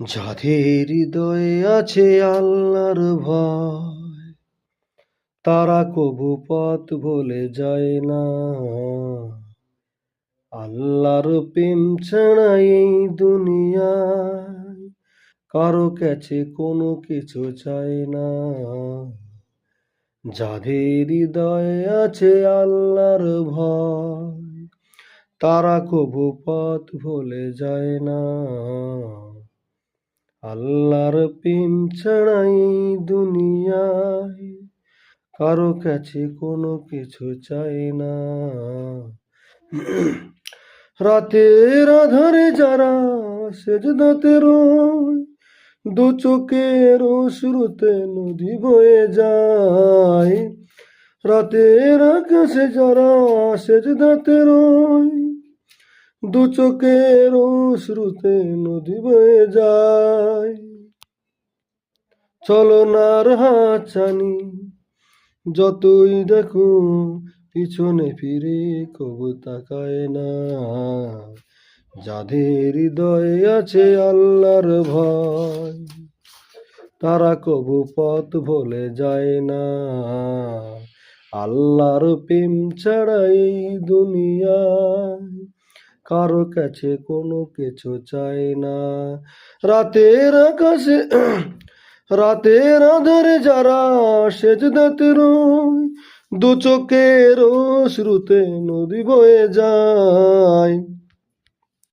যাদের হৃদয়ে আছে আল্লাহর ভয়, তারা কবু পথ ভুলে যায় না। আল্লাহর প্রেম ছাড়া এই দুনিয়ায় কারো কাছে কোনো কিছু চায় না। যাদের হৃদয়ে আছে আল্লাহর ভয়, তারা কবু পথ ভুলে যায় না। আল্লাহর প্রেম ছাড়া এই দুনিয়ায় কারো কাছে কোনো কিছু চাই না। রাতের আধারে যারা সেজদাতে রয়, দু চোখের অশ্রুতে নদী বয়ে যায়। রাতের আকাশে যারা সেজদাতে রয়, দু চোখের অশ্রুতে নদী বয়ে যায়। চলনার হাতছানি যতই দেখো পিছনে ফিরে কবু তাকায় না। যাদের হৃদয়ে আছে আল্লাহর ভয়, তারা কবু পথ ভুলে যায় না। আল্লাহর প্রেম ছাড়া এই দুনিয়ায় কারো কাছে কোনো কিছু চাই না। রাতের আকাশে রাতের আধারে যারা সেজদাতে রয়, দু চোখের অশ্রুতে নদী বয়ে যায়।